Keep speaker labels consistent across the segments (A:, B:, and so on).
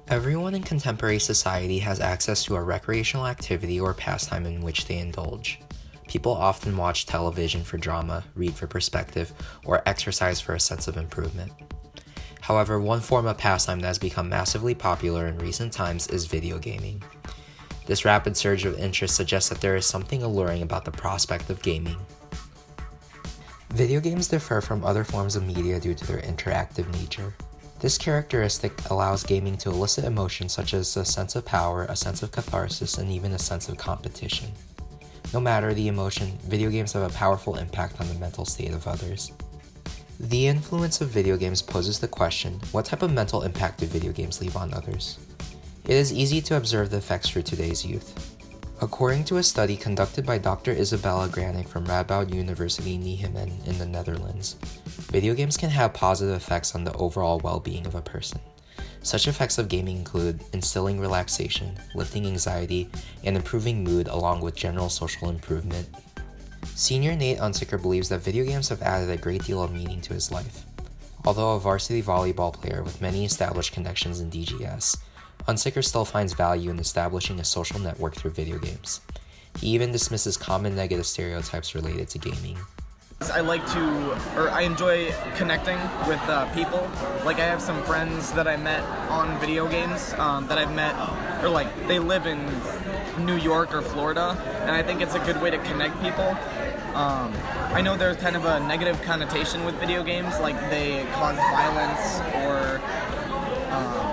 A: Everyone in contemporary society has access to a recreational activity or pastime in which they indulge. People often watch television for drama, read for perspective, or exercise for a sense of improvement. However, one form of pastime that has become massively popular in recent times is video gaming. This rapid surge of interest suggests that there is something alluring about the prospect of gaming. Video games differ from other forms of media due to their interactive nature. This characteristic allows gaming to elicit emotions such as a sense of power, a sense of catharsis, and even a sense of competition. No matter the emotion, video games have a powerful impact on the mental state of others. The influence of video games poses the question, what type of mental impact do video games leave on others? It is easy to observe the effects for today's youth. According to a study conducted by Dr. Isabella Granek from Radboud University Nijmegen in the Netherlands, video games can have positive effects on the overall well-being of a person. Such effects of gaming include instilling relaxation, lifting anxiety, and improving mood along with general social improvement. Senior Nate Unsicker believes that video games have added a great deal of meaning to his life. Although a varsity volleyball player with many established connections in DGS, Unsicker still finds value in establishing a social network through video games. He even dismisses common negative stereotypes related to gaming.
B: I enjoy connecting with people. Like I have some friends that I met on video games that I've met, or like they live in New York or Florida, and I think it's a good way to connect people. I know there's kind of a negative connotation with video games, like they cause violence or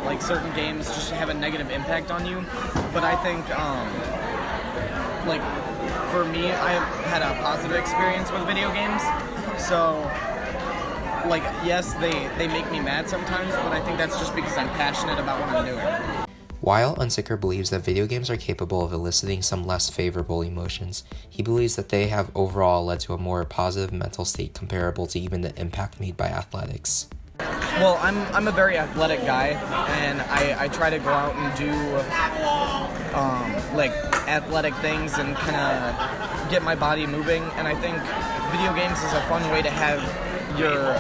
B: like certain games just have a negative impact on you, but I think like for me, I had a positive experience with video games, so like yes, they make me mad sometimes, but I think that's just because I'm passionate about what I'm doing.
A: While Unsicker believes that video games are capable of eliciting some less favorable emotions, he believes that they have overall led to a more positive mental state comparable to even the impact made by athletics.
B: Well, I'm a very athletic guy, and I try to go out and do like athletic things and kind of get my body moving. And I think video games is a fun way to have your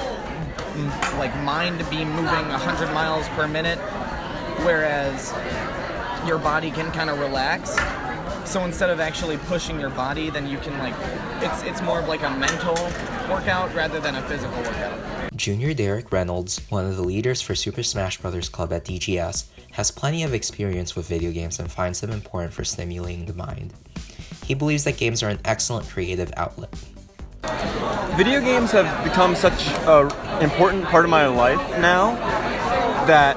B: like mind be moving 100 miles per minute, whereas your body can kind of relax. So instead of actually pushing your body, then you can like it's more of like a mental workout rather than a physical workout.
A: Junior Derek Reynolds, one of the leaders for Super Smash Bros. Club at DGS, has plenty of experience with video games and finds them important for stimulating the mind. He believes that games are an excellent creative outlet.
C: Video games have become such an important part of my life now that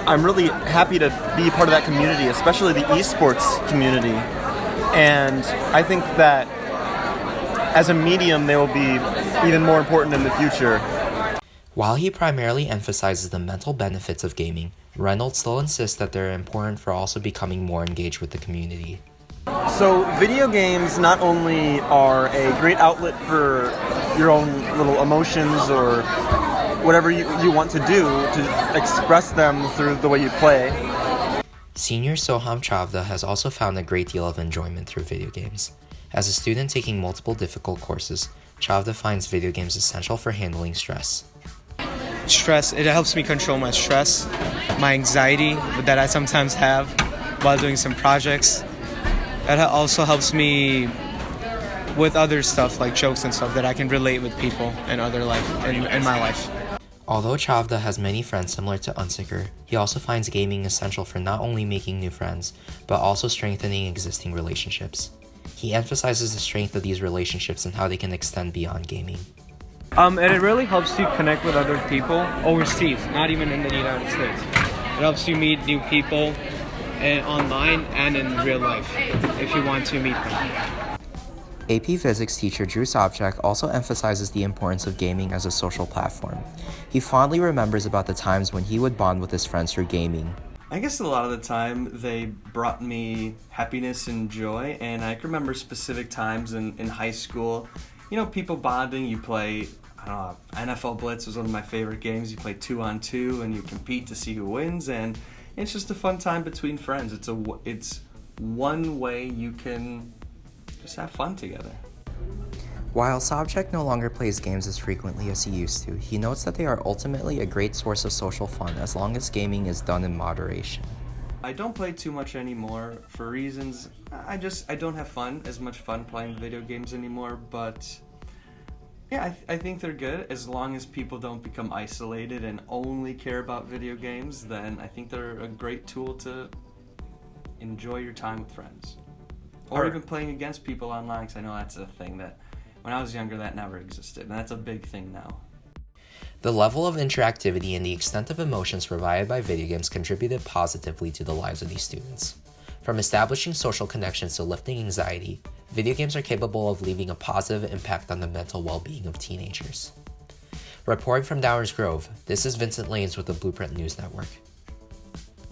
C: I'm really happy to be part of that community, especially the esports community. And I think that as a medium, they will be even more important in the future.
A: While he primarily emphasizes the mental benefits of gaming, Reynolds still insists that they're important for also becoming more engaged with the community.
C: So video games not only are a great outlet for your own little emotions or whatever you want to do to express them through the way you play.
A: Senior Soham Chavda has also found a great deal of enjoyment through video games. As a student taking multiple difficult courses, Chavda finds video games essential for handling stress.
D: Stress, it helps me control my stress, my anxiety that I sometimes have while doing some projects. That also helps me with other stuff like jokes and stuff that I can relate with people in other life in my life.
A: Although Chavda has many friends similar to Unsicker, he also finds gaming essential for not only making new friends, but also strengthening existing relationships. He emphasizes the strength of these relationships and how they can extend beyond gaming.
D: And it really helps you connect with other people overseas, not even in the United States. It helps you meet new people online and in real life if you want to meet them.
A: AP Physics teacher Drew Sobchak also emphasizes the importance of gaming as a social platform. He fondly remembers about the times when he would bond with his friends through gaming.
E: I guess a lot of the time they brought me happiness and joy, and I can remember specific times in high school. You know, people bonding, you play, I don't know, NFL Blitz was one of my favorite games. You play 2-on-2 and you compete to see who wins, and it's just a fun time between friends. It's one way you can just have fun together.
A: While Sobchak no longer plays games as frequently as he used to, he notes that they are ultimately a great source of social fun as long as gaming is done in moderation.
E: I don't play too much anymore for reasons I don't have as much fun playing video games anymore, but yeah, I think they're good as long as people don't become isolated and only care about video games. Then I think they're a great tool to enjoy your time with friends, or even playing against people online, because I know that's a thing that when I was younger that never existed, and that's a big thing now.
A: The level of interactivity and the extent of emotions provided by video games contributed positively to the lives of these students. From establishing social connections to lifting anxiety, video games are capable of leaving a positive impact on the mental well-being of teenagers. Reporting from Downers Grove, this is Vincent Lanes with the Blueprint News Network.